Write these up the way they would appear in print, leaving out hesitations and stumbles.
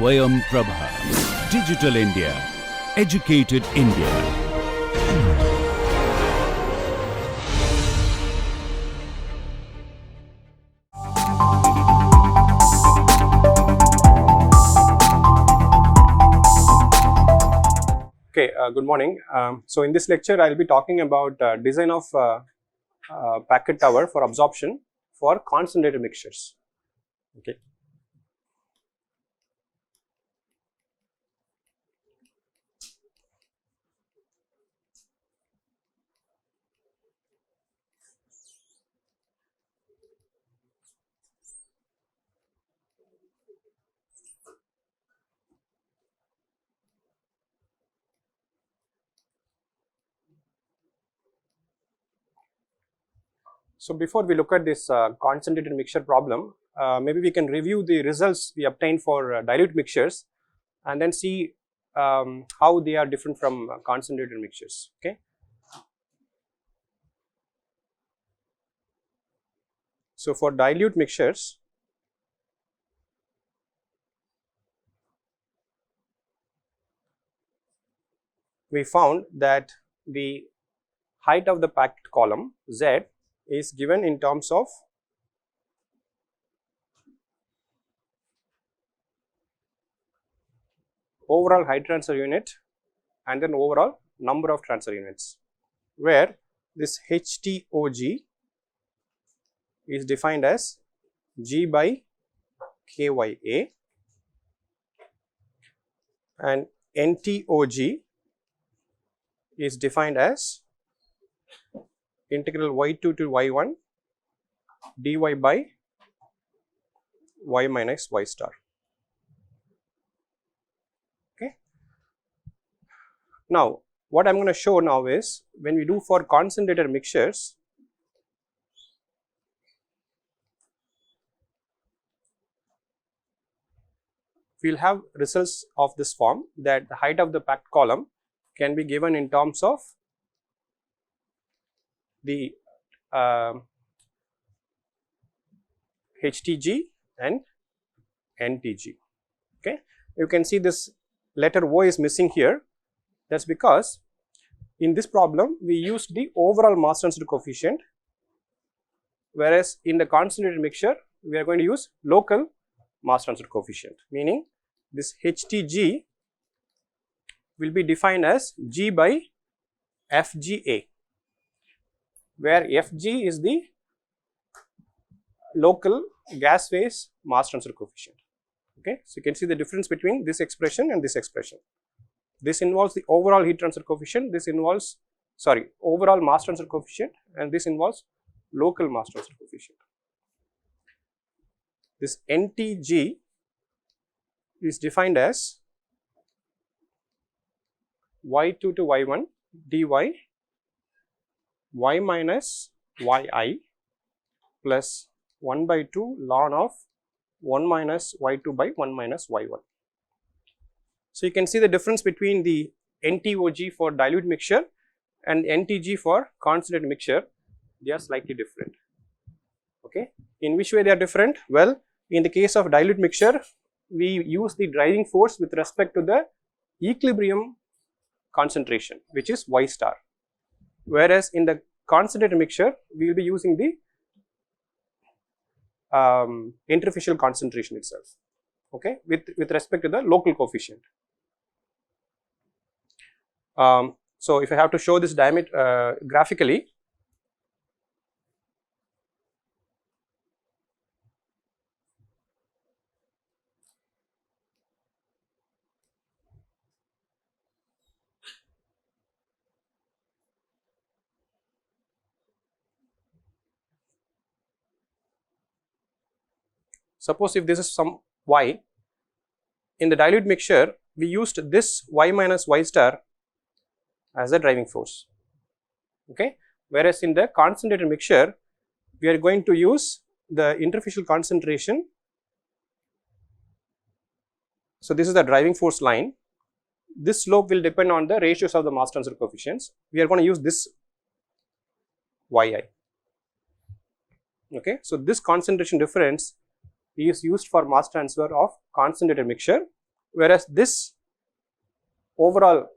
Swayam Prabha. Digital India. Educated India. Okay, good morning. So in this lecture, I will be talking about design of packet tower for absorption for concentrated mixtures. Okay. So before we look at this concentrated mixture problem, maybe we can review the results we obtained for dilute mixtures and then see how they are different from concentrated mixtures. Okay. So for dilute mixtures, we found that the height of the packed column Z is given in terms of overall height transfer unit and then overall number of transfer units, where this HTOG is defined as G by KYA and NTOG is defined as integral y2 to y1 dy by y minus y star. Okay. Now, what I am going to show now is when we do for concentrated mixtures, we will have results of this form, that the height of the packed column can be given in terms of the HTG and NTG. Okay. You can see this letter O is missing here. That is because in this problem we used the overall mass transfer coefficient, whereas in the concentrated mixture we are going to use local mass transfer coefficient, meaning this HTG will be defined as G by FGA, where Fg is the local gas phase mass transfer coefficient. Okay. So, you can see the difference between this expression and this expression. This involves the overall heat transfer coefficient, this involves overall mass transfer coefficient, and this involves local mass transfer coefficient. This NTG is defined as y2 to y1 dy y minus yi plus 1 by 2 ln of 1 minus y2 by 1 minus y1. So, you can see the difference between the NTOG for dilute mixture and NTG for concentrated mixture, they are slightly different. Okay. In which way they are different? Well, in the case of dilute mixture, we use the driving force with respect to the equilibrium concentration, which is y star, whereas in the concentrated mixture we will be using the interfacial concentration itself, okay, with respect to the local coefficient. So, if I have to show this diameter graphically, suppose if this is some y, in the dilute mixture we used this y minus y star as the driving force, okay, whereas in the concentrated mixture we are going to use the interfacial concentration. So, this is the driving force line. This slope will depend on the ratios of the mass transfer coefficients. We are going to use this yi, okay. So, this concentration difference is used for mass transfer of concentrated mixture, whereas this overall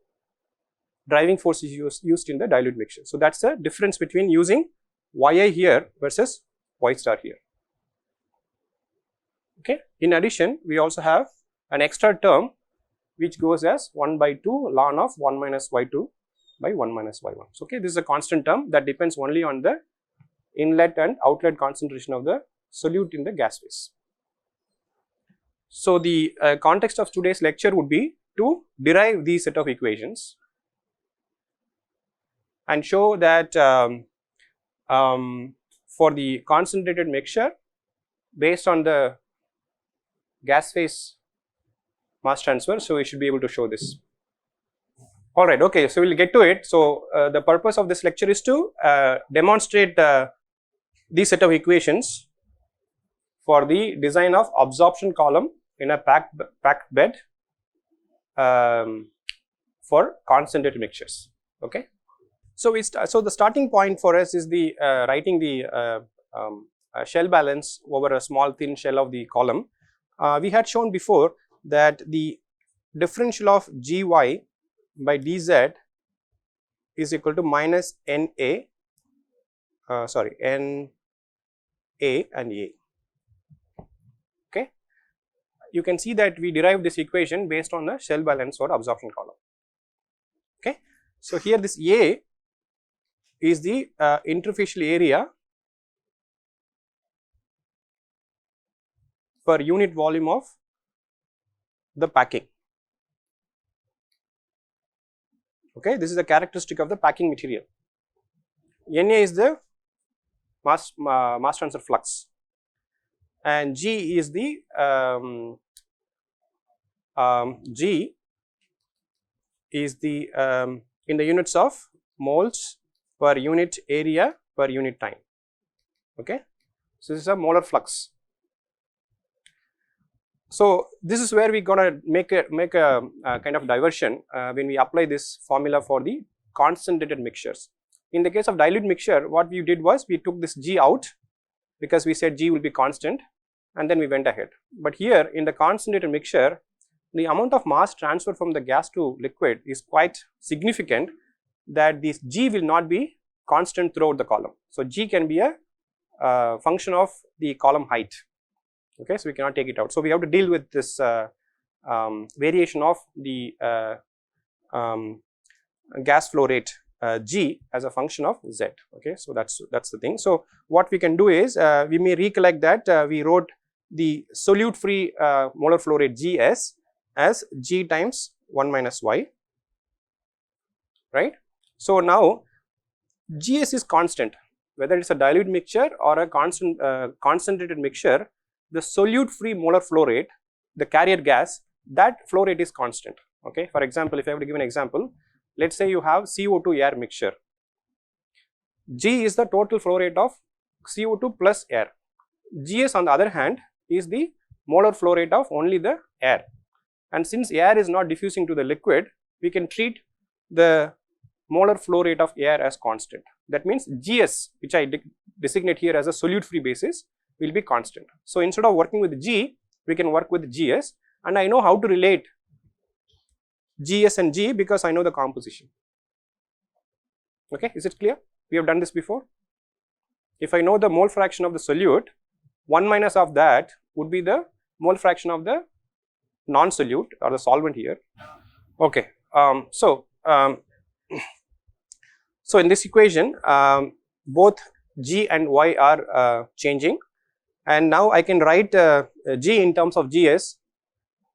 driving force is used in the dilute mixture. So that's the difference between using yi here versus y star here. Okay. In addition, we also have an extra term which goes as 1 by 2 ln of 1 minus y2 by 1 minus y1. So, okay, this is a constant term that depends only on the inlet and outlet concentration of the solute in the gas phase. So, the context of today's lecture would be to derive these set of equations and show that for the concentrated mixture based on the gas phase mass transfer. So, we should be able to show this. Alright, okay, so we will get to it. So, the purpose of this lecture is to demonstrate these set of equations for the design of absorption column in a packed bed for concentrated mixtures. Okay. So, so the starting point for us is the writing the shell balance over a small thin shell of the column. We had shown before that the differential of gy by dz is equal to minus na and a. Okay. You can see that we derived this equation based on the shell balance or absorption column. Okay. So, here this a is the interfacial area per unit volume of the packing. Okay, this is a characteristic of the packing material. Na is the mass transfer flux, and G is the in the units of moles per unit area per unit time. Okay, so this is a molar flux. So, this is where we gonna make a kind of diversion when we apply this formula for the concentrated mixtures. In the case of dilute mixture, what we did was we took this G out because we said G will be constant, and then we went ahead. But here in the concentrated mixture, the amount of mass transfer from the gas to liquid is quite significant, that this G will not be constant throughout the column. So, G can be a function of the column height. Okay, so we cannot take it out. So, we have to deal with this variation of the gas flow rate G as a function of Z. Okay, so that's the thing. So, what we can do is we may recollect that we wrote the solute free molar flow rate Gs as G times 1 minus Y, right. So, now Gs is constant, whether it is a dilute mixture or a concentrated mixture. The solute free molar flow rate, the carrier gas, that flow rate is constant. Okay. For example, if I have to give an example, let us say you have CO2 air mixture. G is the total flow rate of CO2 plus air. Gs on the other hand is the molar flow rate of only the air, and since air is not diffusing to the liquid, we can treat the molar flow rate of air as constant. That means Gs, which I designate here as a solute free basis, will be constant. So, instead of working with G, we can work with Gs, and I know how to relate Gs and G because I know the composition. Okay, is it clear? We have done this before. If I know the mole fraction of the solute, 1 minus of that would be the mole fraction of the non-solute or the solvent here. Okay, so in this equation, both G and Y are changing. And now I can write G in terms of Gs,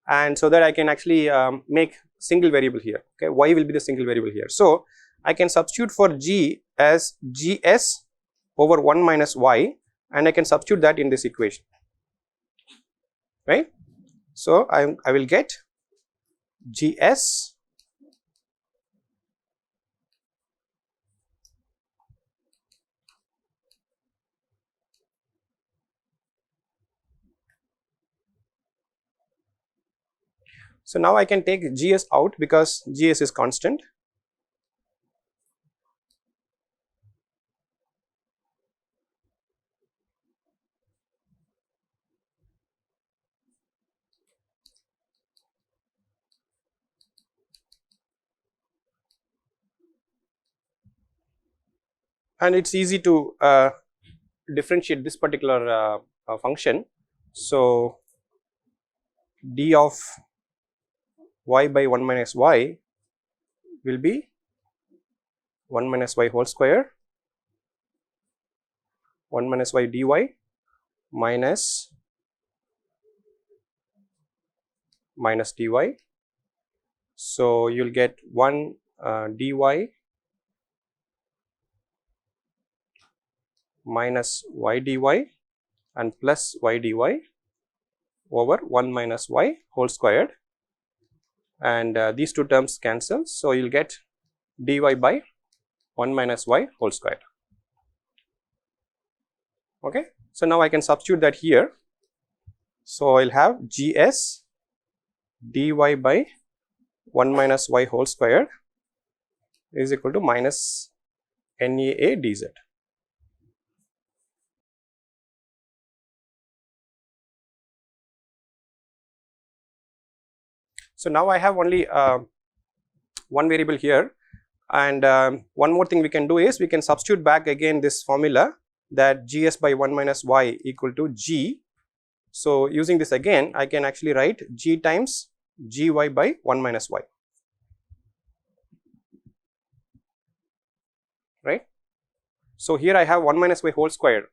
and so that I can actually make single variable here. Okay, Y will be the single variable here. So, I can substitute for G as Gs over 1 minus Y, and I can substitute that in this equation, right. So, I will get Gs So, now I can take Gs out because Gs is constant. and it's easy to differentiate this particular function. So d of y by 1 minus y will be 1 minus y whole square 1 minus y dy minus dy. So you will get 1 dy minus y dy and plus y dy over 1 minus y whole squared, and these two terms cancel. So you will get dy by 1 minus y whole squared. Okay. So now I can substitute that here. So I will have gs dy by 1 minus y whole squared is equal to minus NEA dz. So now I have only one variable here, and one more thing we can do is we can substitute back again this formula that gs by 1 minus y equal to g. So using this again, I can actually write g times gy by 1 minus y, right. So here I have 1 minus y whole square.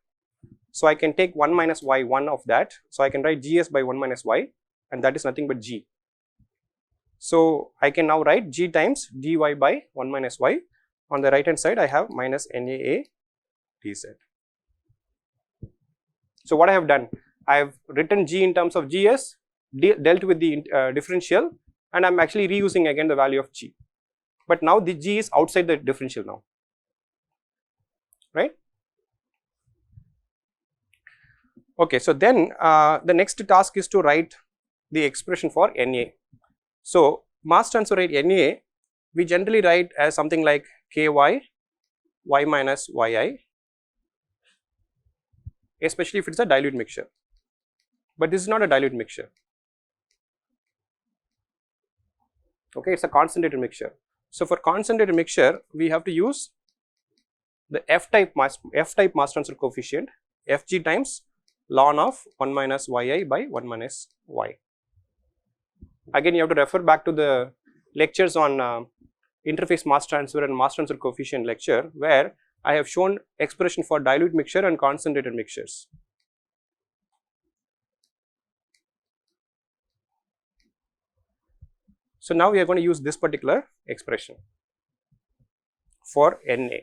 So I can take 1 minus y 1 of that. So I can write gs by 1 minus y, and that is nothing but g. So I can now write g times dy by 1 minus y. On the right hand side I have minus NAA dz. So what I have done, I have written g in terms of gs, dealt with the differential, and I am actually reusing again the value of g, but now the g is outside the differential now, right. Okay, so then the next task is to write the expression for Na. So mass transfer rate Na we generally write as something like ky y minus yi, especially if it is a dilute mixture, but this is not a dilute mixture. Okay, it is a concentrated mixture. So for concentrated mixture we have to use the f type mass transfer coefficient Fg times ln of 1 minus yi by 1 minus y. Again you have to refer back to the lectures on interface mass transfer and mass transfer coefficient lecture, where I have shown expression for dilute mixture and concentrated mixtures. So now we are going to use this particular expression for Na.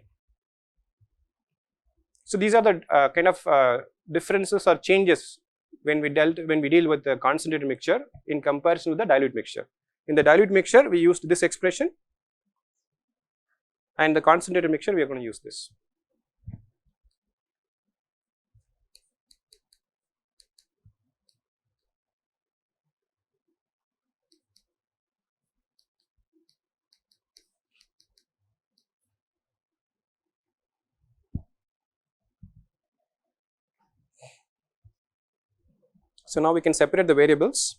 So these are the kind of differences or changes when we deal with the concentrated mixture in comparison with the dilute mixture. In the dilute mixture we used this expression, and the concentrated mixture we are going to use this. So now we can separate the variables.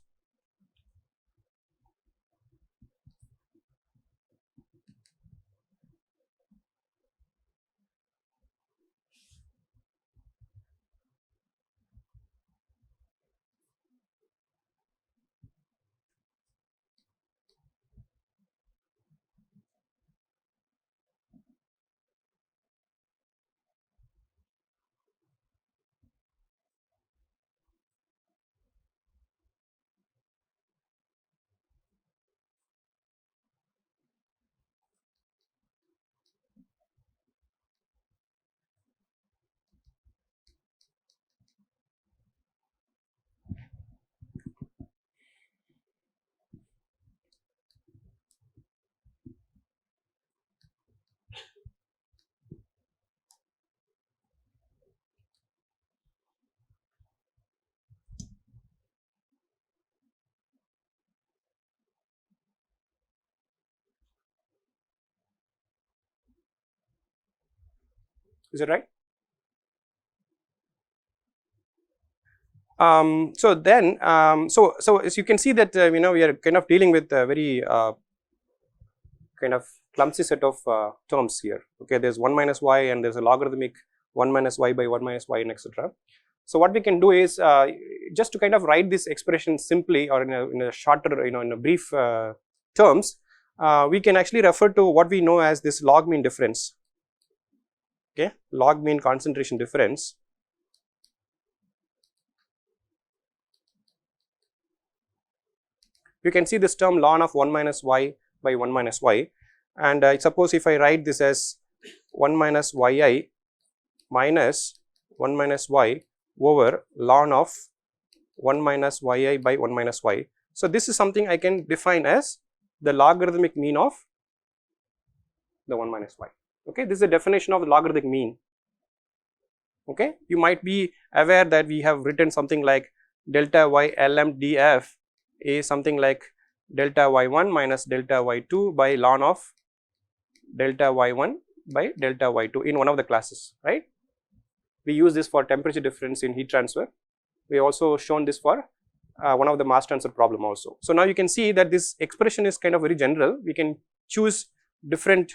Is it right? So then, so as you can see that we are kind of dealing with very kind of clumsy set of terms here. Okay, there's 1 minus y and there's a logarithmic 1 minus y by 1 minus y and etc. So what we can do is just to kind of write this expression simply or in a shorter, in a brief terms, we can actually refer to what we know as this log mean difference. Okay, log mean concentration difference. You can see this term ln of 1 minus y by 1 minus y, and suppose if I write this as 1 minus yi minus 1 minus y over ln of 1 minus yi by 1 minus y. So this is something I can define as the logarithmic mean of the 1 minus y. Okay, this is a definition of the logarithmic mean. Okay, you might be aware that we have written something like delta y lm df is something like delta y1 minus delta y2 by ln of delta y1 by delta y2 in one of the classes, right? We use this for temperature difference in heat transfer. We also shown this for one of the mass transfer problem also. So now you can see that this expression is kind of very general. We can choose different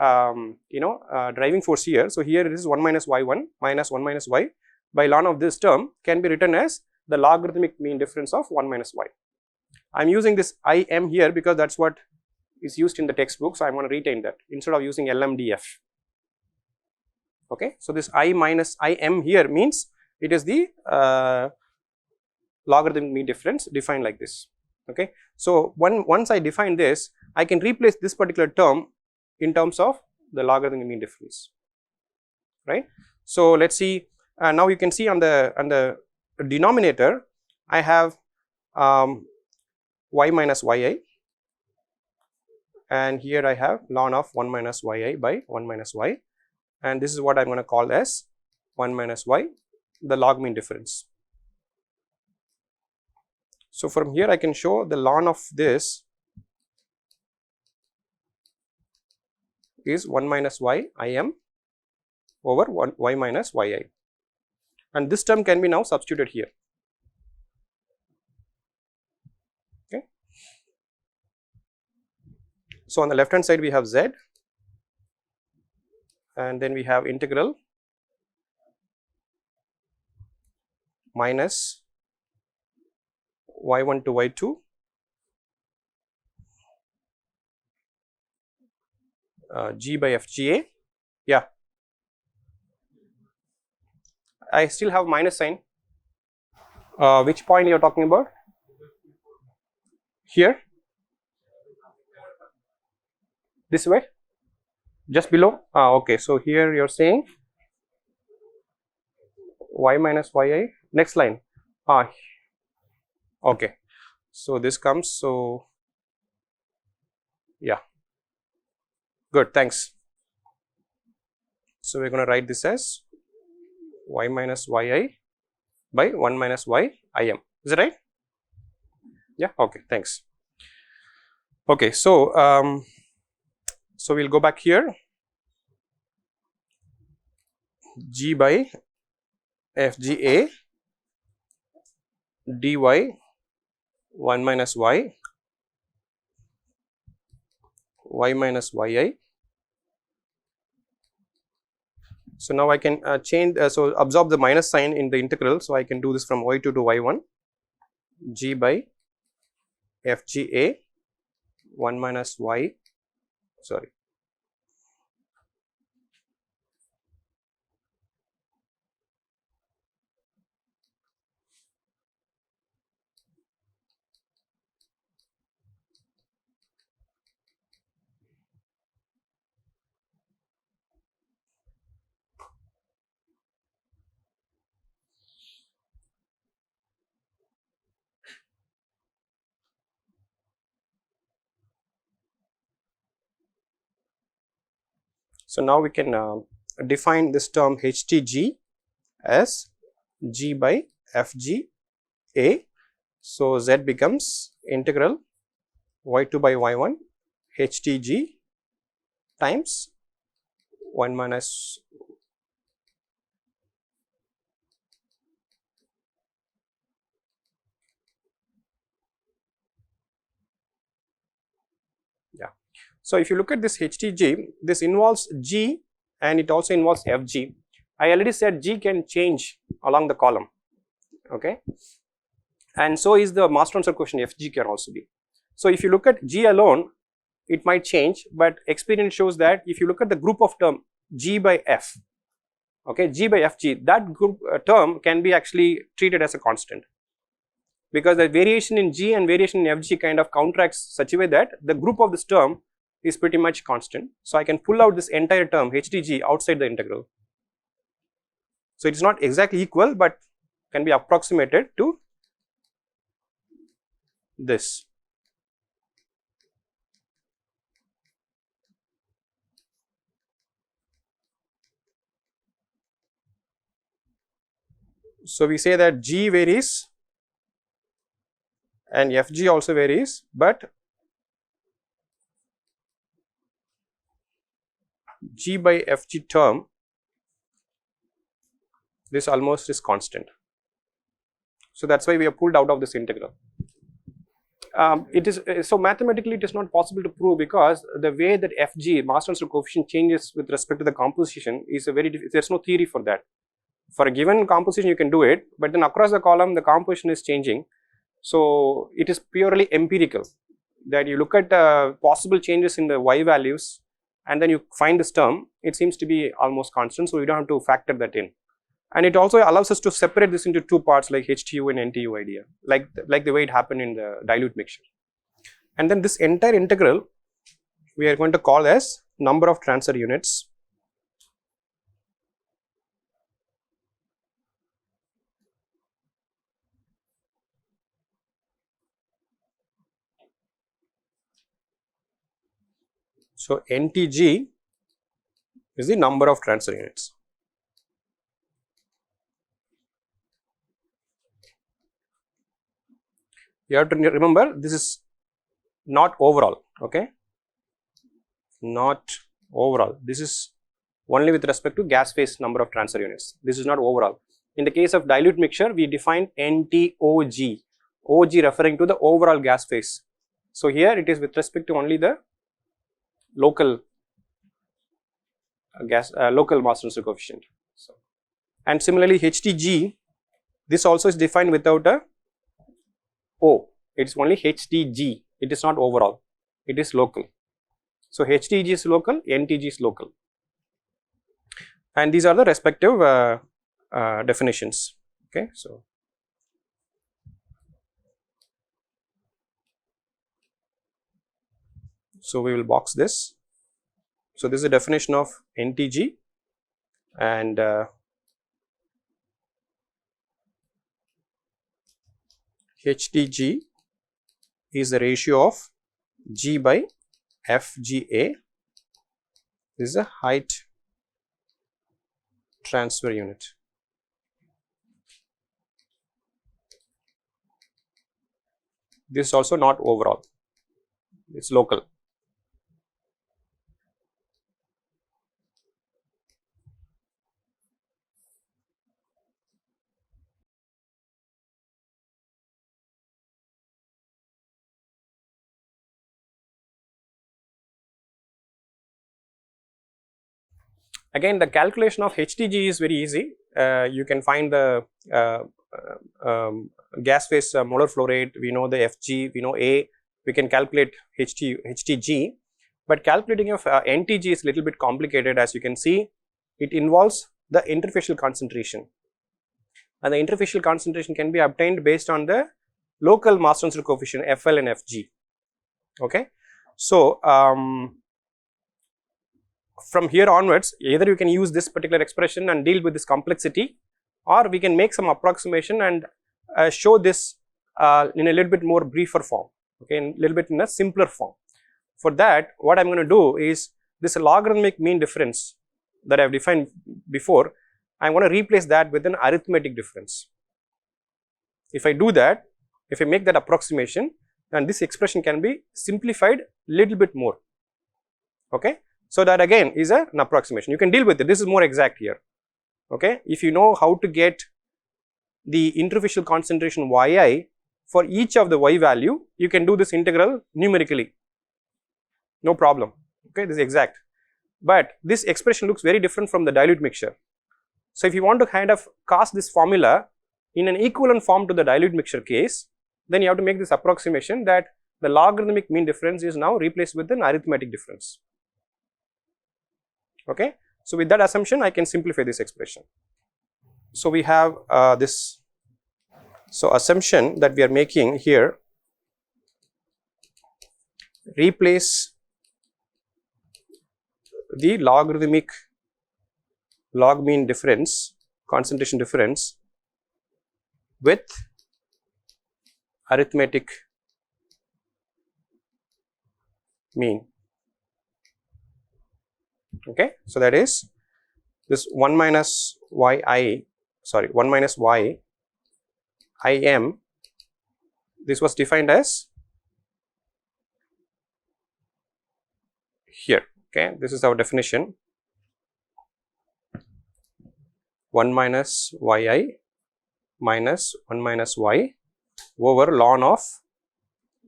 driving force here. So here it is 1 minus y1 minus 1 minus y by ln of this term can be written as the logarithmic mean difference of 1 minus y. I am using this Im here because that is what is used in the textbook. So I am going to retain that instead of using LMDF. Okay, so this I minus Im here means it is the logarithmic mean difference defined like this. Okay, so once I define this, I can replace this particular term in terms of the logarithmic mean difference, right? So let's see. Now you can see on the denominator, I have y minus yi, and here I have ln of 1 minus yi by 1 minus y, and this is what I am going to call as 1 minus y, the log mean difference. So from here I can show the ln of this is 1 minus y Im over 1 y minus yi, and this term can be now substituted here. Okay. So on the left hand side we have z, and then we have integral minus y1 to y2 g by fga. Yeah, I still have minus sign. Which point you are talking about? Here, this way, just below. Okay, so here you are saying y minus yi, next line. Okay, so this comes, so yeah, good, thanks. So we are going to write this as y minus yi by 1 minus y Im. Is it right? Yeah, okay, thanks. Okay, so so we'll go back here. G by FGA dy 1 minus y minus yi. So now I can change, so absorb the minus sign in the integral. So I can do this from y2 to y1, g by FGA 1 minus y, sorry. So now we can define this term HTG as g by FGA. So z becomes integral y2 by y1 HTG times 1 minus So, if you look at this HTG, this involves G and it also involves FG. I already said G can change along the column, okay, and so is the mass transfer coefficient FG can also be. So, if you look at G alone, it might change, but experience shows that if you look at the group of term G by F, okay, G by FG, that group term can be actually treated as a constant, because the variation in G and variation in FG kind of counteracts such a way that the group of this term is pretty much constant. So, I can pull out this entire term HDG outside the integral. So, it is not exactly equal, but can be approximated to this. So, we say that G varies and FG also varies, but G by FG term, this almost is constant. So, that is why we are pulled out of this integral. It is so mathematically it is not possible to prove, because the way that FG mass transfer coefficient changes with respect to the composition is a very there is no theory for that. For a given composition you can do it, but then across the column the composition is changing. So, it is purely empirical, that you look at possible changes in the y values and then you find this term, it seems to be almost constant. So, you do not have to factor that in, and it also allows us to separate this into two parts like HTU and NTU idea, like the way it happened in the dilute mixture. And then this entire integral we are going to call as number of transfer units. So, NTG is the number of transfer units. You have to remember this is not overall, okay, not overall. This is only with respect to gas phase number of transfer units. This is not overall. In the case of dilute mixture, we define NTOG, OG referring to the overall gas phase. So, here it is with respect to only the local local mass transfer coefficient. So, and similarly HTG, this also is defined without a O, it is only HTG, it is not overall, it is local. So, HTG is local, NTG is local, and these are the respective definitions, okay. So, we will box this. So, this is the definition of NTG, and HTG is the ratio of G by FGA. This is a height transfer unit. This is also not overall, it is local. Again, the calculation of HTG is very easy. You can find the gas phase molar flow rate, we know the FG, we know A, we can calculate HTG, but calculating of NTG is a little bit complicated. As you can see, it involves the interfacial concentration, and the interfacial concentration can be obtained based on the local mass transfer coefficient FL and FG, okay. So, from here onwards, either you can use this particular expression and deal with this complexity, or we can make some approximation and show this in a little bit more briefer form, okay, in a little bit in a simpler form. For that, what I am going to do is this logarithmic mean difference that I have defined before, I am going to replace that with an arithmetic difference. If I do that, if I make that approximation, then this expression can be simplified little bit more, okay. So, that again is an approximation, you can deal with it, this is more exact here, okay. If you know how to get the interfacial concentration yi for each of the y value, you can do this integral numerically, no problem, okay, this is exact. But this expression looks very different from the dilute mixture. So if you want to kind of cast this formula in an equivalent form to the dilute mixture case, then you have to make this approximation that the logarithmic mean difference is now replaced with an arithmetic difference. Okay. So with that assumption, I can simplify this expression. So we have this, so assumption that we are making here, replace the logarithmic log mean difference, concentration difference, with arithmetic mean. Okay, so that is this 1 minus yi, sorry, 1 minus y im, this was defined as here. Okay, this is our definition, 1 minus yi minus 1 minus y over ln of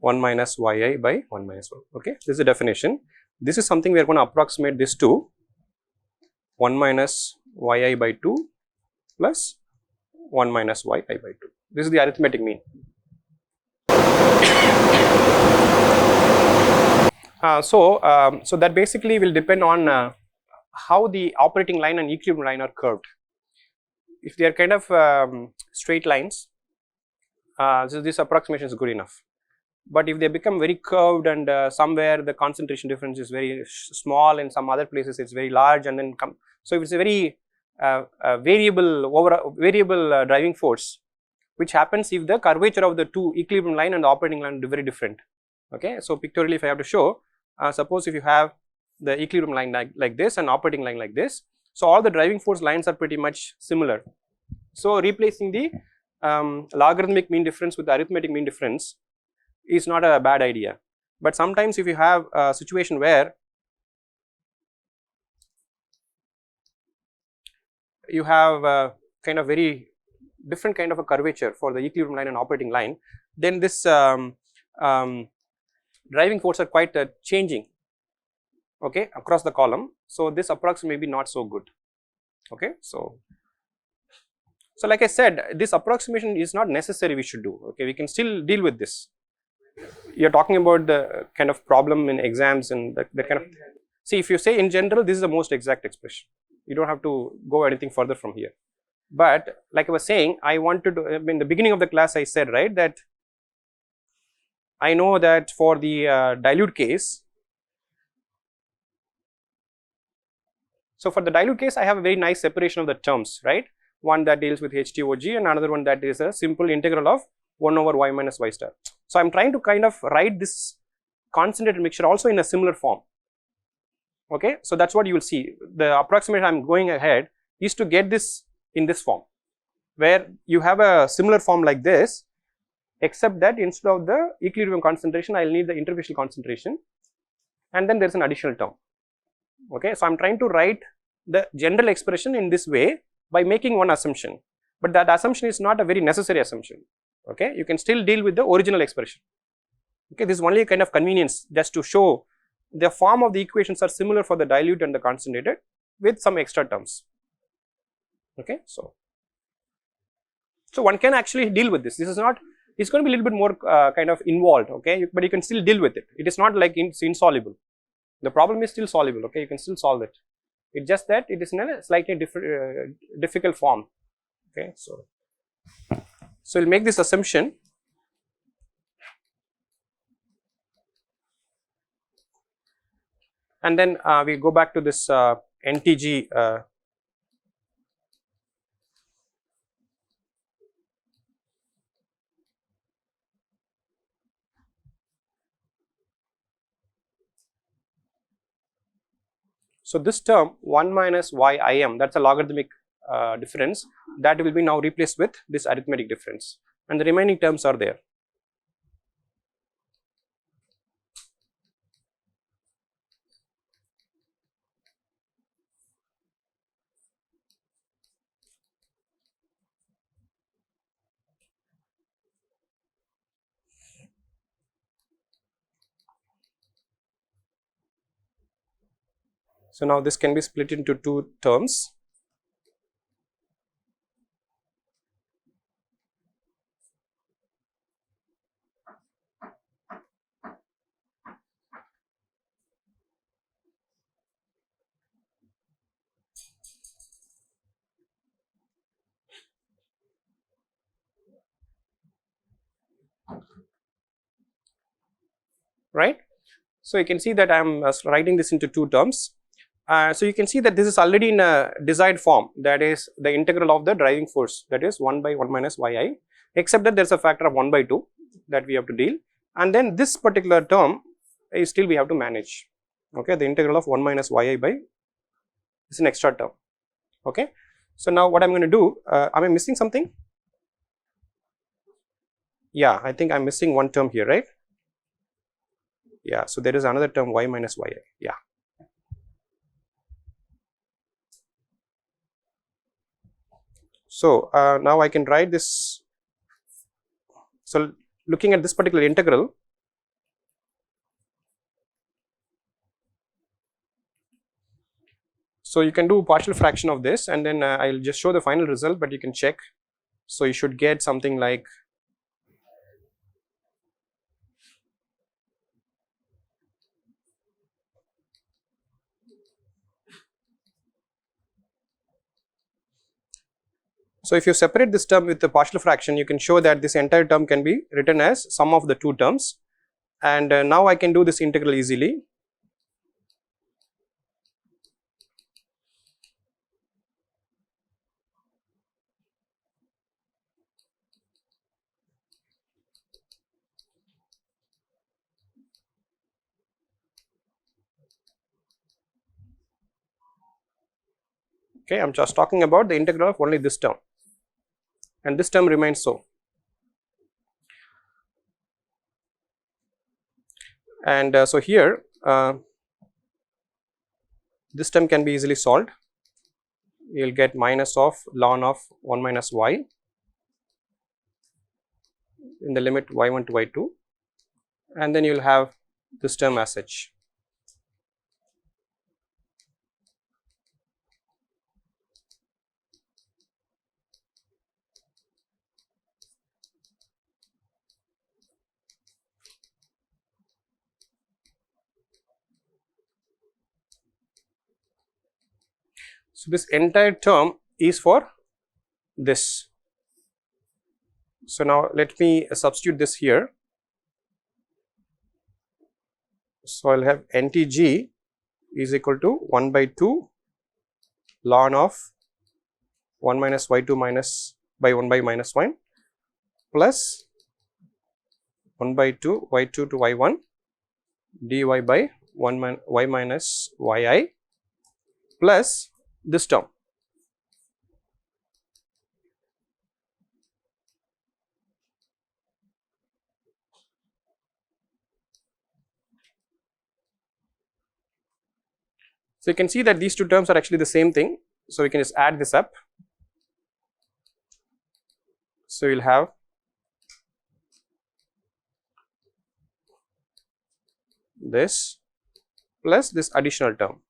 1 minus yi by 1 minus 1. Okay, this is the definition. This is something we are going to approximate this to 1 minus yi by 2 plus 1 minus yi by 2. This is the arithmetic mean. So that basically will depend on how the operating line and equilibrium line are curved. If they are kind of straight lines, so this approximation is good enough. But if they become very curved and somewhere the concentration difference is very small, in some other places it's very large, and then come, so if it's a very variable driving force, which happens if the curvature of the two equilibrium line and the operating line are very different. Okay, so pictorially if I have to show, suppose if you have the equilibrium line like this and operating line like this, so all the driving force lines are pretty much similar. So replacing the logarithmic mean difference with the arithmetic mean difference is not a bad idea. But sometimes if you have a situation where you have a kind of very different kind of a curvature for the equilibrium line and operating line, then this driving force are quite changing, okay, across the column. So this approximation may be not so good. Okay, so like I said, this approximation is not necessary we should do. Okay, we can still deal with this. You are talking about the kind of problem in exams and that kind of, see, if you say in general, this is the most exact expression, you don't have to go anything further from here. But like I was saying, I wanted to, in the beginning of the class I said, right, that I know that for the dilute case, so for the dilute case I have a very nice separation of the terms, right, one that deals with HTOG and another one that is a simple integral of 1 over y minus y star. So I am trying to kind of write this concentrated mixture also in a similar form. Okay, so that's what you will see. The approximation I am going ahead is to get this in this form, where you have a similar form like this, except that instead of the equilibrium concentration, I will need the interfacial concentration, and then there is an additional term. Okay, so I am trying to write the general expression in this way by making one assumption, but that assumption is not a very necessary assumption. Okay, you can still deal with the original expression. Okay, this is only a kind of convenience just to show the form of the equations are similar for the dilute and the concentrated with some extra terms. Okay, so one can actually deal with this. This is not, it's going to be a little bit more kind of involved. Okay, but you can still deal with it. It is not like it's insoluble. The problem is still solvable. Okay, you can still solve it. It's just that it is in a slightly different difficult form. Okay, so we'll make this assumption. And then we go back to this NTG so this term 1 minus ym, that's a logarithmic difference, that will be now replaced with this arithmetic difference, and the remaining terms are there. So now this can be split into two terms. Right. So you can see that I am writing this into two terms. So you can see that this is already in a desired form, that is the integral of the driving force, that is 1 by 1 minus yi, except that there is a factor of 1 by 2 that we have to deal, and then this particular term is still we have to manage. Okay, the integral of 1 minus yi by is an extra term. Okay, so now what I am going to do, am I missing something? Yeah, I think I am missing one term here, right? Yeah, so there is another term y minus yi. Yeah. So now I can write this. So looking at this particular integral, so you can do partial fraction of this, and then I will just show the final result, but you can check. So you should get something like, so if you separate this term with the partial fraction, you can show that this entire term can be written as sum of the two terms, and now I can do this integral easily. Okay, I am just talking about the integral of only this term, and this term remains so. And so here this term can be easily solved. You will get minus of ln of 1 minus y in the limit y1 to y2, and then you will have this term as such. So this entire term is for this. So now let me substitute this here. So I will have ntg is equal to 1 by 2 ln of 1 minus y2 minus by 1 by minus 1 plus 1 by 2 y2 to y1 dy by 1 y minus yi plus this term. So you can see that these two terms are actually the same thing. So we can just add this up. So you'll have this plus this additional term.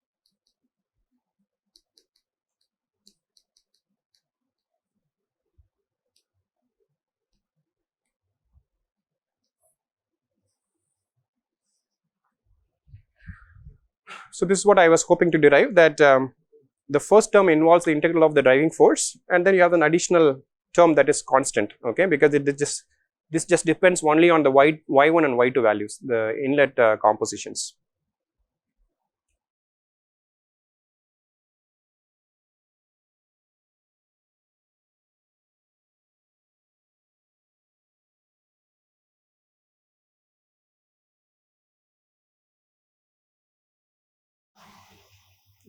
So this is what I was hoping to derive, that the first term involves the integral of the driving force, and then you have an additional term that is constant, okay, because this just depends only on the y1 and y2 values, the inlet compositions.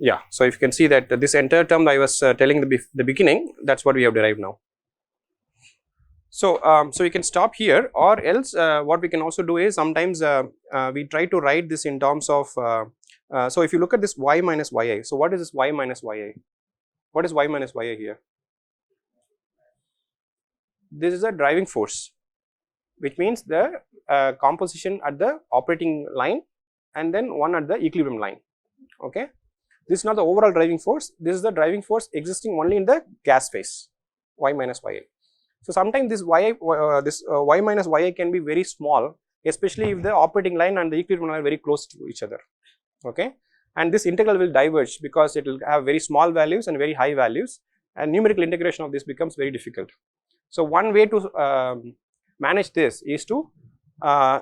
Yeah, so if you can see that this entire term I was telling the beginning, that's what we have derived now. So so you can stop here, or else what we can also do is sometimes we try to write this in terms of so if you look at this y minus yi, so what is this y minus yi? What is y minus yi here? This is a driving force, which means the composition at the operating line and then one at the equilibrium line, okay. This is not the overall driving force, this is the driving force existing only in the gas phase, y minus yi. So sometimes this y minus yi can be very small, especially if the operating line and the equilibrium line are very close to each other, okay. And this integral will diverge because it will have very small values and very high values, and numerical integration of this becomes very difficult. So one way to manage this is to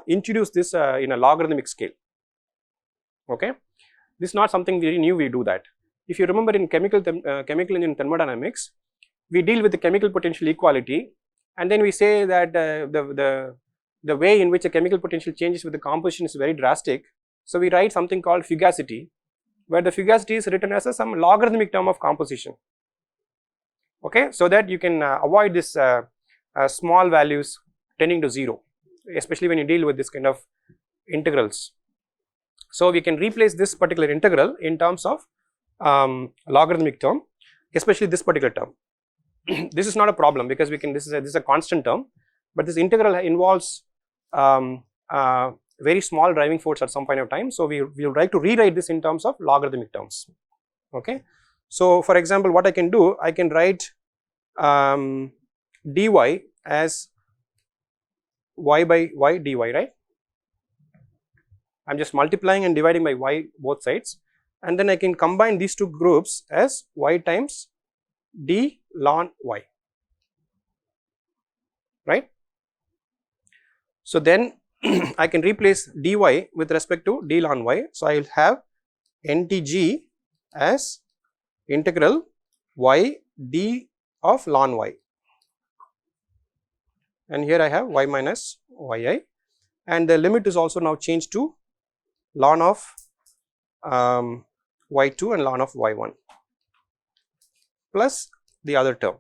introduce this in a logarithmic scale, okay. This is not something very new, we do that. If you remember in chemical engine thermodynamics, we deal with the chemical potential equality, and then we say that the way in which a chemical potential changes with the composition is very drastic. So we write something called fugacity, where the fugacity is written as some logarithmic term of composition, okay, so that you can avoid this small values tending to 0, especially when you deal with this kind of integrals. So we can replace this particular integral in terms of logarithmic term, especially this particular term. This is not a problem because we can, this is a constant term, but this integral involves very small driving force at some point of time. So we will like to rewrite this in terms of logarithmic terms, okay. So for example, what I can do, I can write dy as y by y dy, right. I am just multiplying and dividing by y both sides, and then I can combine these two groups as y times d ln y, right. So then I can replace dy with respect to d ln y. So I will have ntg as integral y d of ln y, and here I have y minus yi, and the limit is also now changed to ln of y2 and ln of y1 plus the other term.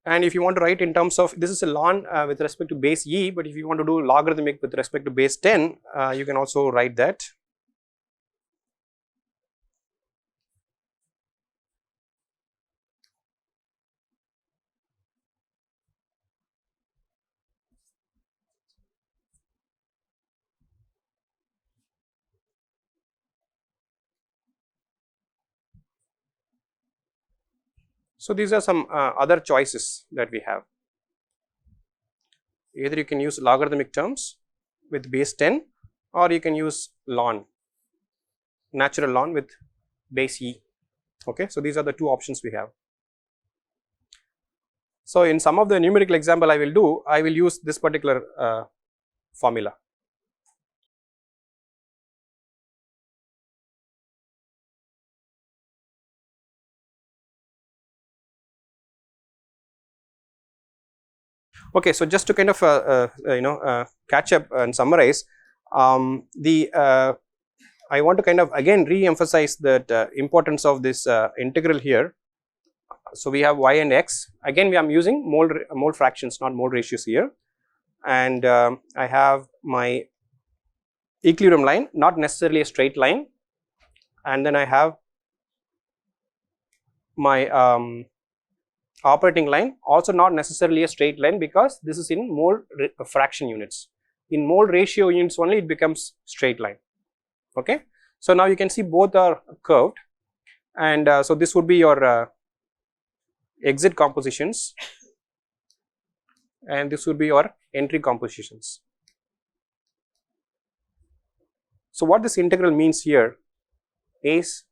And if you want to write in terms of, this is a ln with respect to base e, but if you want to do logarithmic with respect to base 10, you can also write that. So these are some other choices that we have. Either you can use logarithmic terms with base 10, or you can use ln, natural ln with base e, okay. So these are the two options we have. So in some of the numerical example I will use this particular formula. Okay, so just to kind of catch up and summarize, I want to kind of again re-emphasize that importance of this integral here. So we have y and x. Again, I am using mole fractions, not mole ratios here, and I have my equilibrium line, not necessarily a straight line, and then I have my operating line, also not necessarily a straight line because this is in mole fraction units. In mole ratio units only it becomes straight line, okay. So now you can see both are curved, and so this would be your exit compositions, and this would be your entry compositions. So what this integral means here is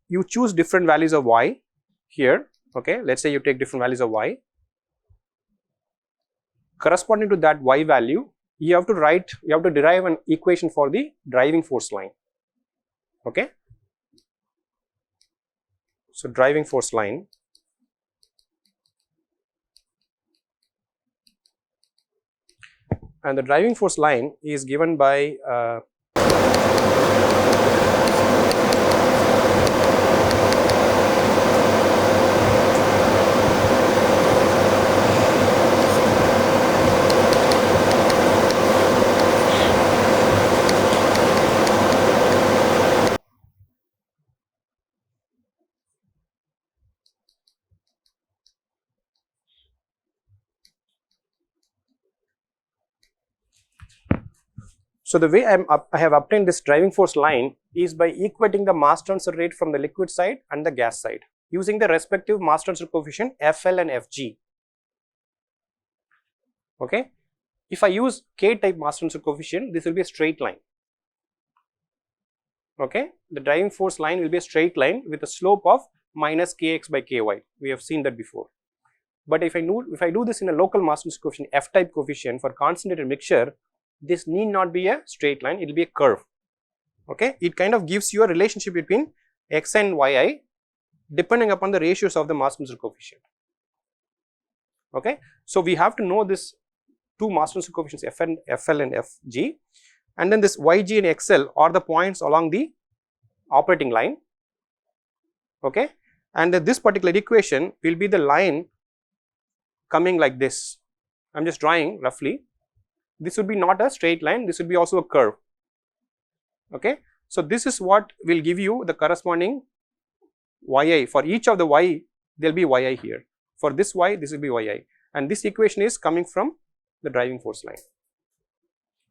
you choose different values of y here, okay. Let us say you take different values of y, corresponding to that y value you have to derive an equation for the driving force line, okay. So driving force line, and the driving force line is given by So the way I have obtained this driving force line is by equating the mass transfer rate from the liquid side and the gas side using the respective mass transfer coefficient FL and FG. Okay. If I use K type mass transfer coefficient, this will be a straight line. Okay. The driving force line will be a straight line with a slope of minus Kx by Ky. We have seen that before. But if I do this in a local mass transfer coefficient, F type coefficient for concentrated mixture, this need not be a straight line, it will be a curve. Okay, it kind of gives you a relationship between x and yi depending upon the ratios of the mass transfer coefficient. Okay, so we have to know this two mass transfer coefficients FL and FG, and then this YG and XL are the points along the operating line. Okay, and this particular equation will be the line coming like this. I am just drawing roughly. This would be not a straight line, this would be also a curve. Okay, so this is what will give you the corresponding yi. For each of the y, there will be yi here. For this y, this will be yi, and this equation is coming from the driving force line.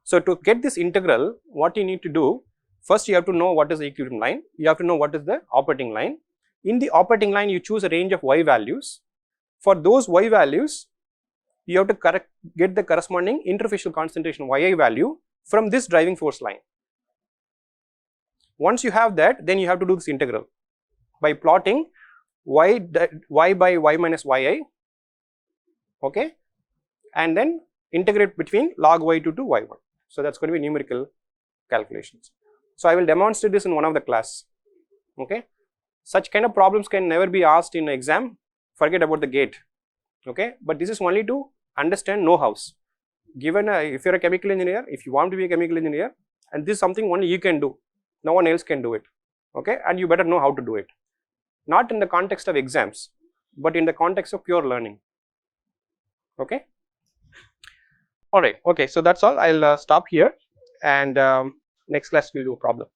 So to get this integral, what you need to do, first you have to know what is the equilibrium line, you have to know what is the operating line. In the operating line, you choose a range of y values. For those y values, you have to get the corresponding interfacial concentration yi value from this driving force line. Once you have that, then you have to do this integral by plotting y by y minus yi, okay, and then integrate between log y2 to y1. So that's going to be numerical calculations. So I will demonstrate this in one of the class. Okay, such kind of problems can never be asked in exam. Forget about the gate. Okay, but this is only to understand know-hows. Given if you are a chemical engineer, if you want to be a chemical engineer, and this is something only you can do, no one else can do it. Okay, and you better know how to do it. Not in the context of exams, but in the context of pure learning. Okay. All right. Okay. So that's all. I'll stop here, and next class we'll do a problem.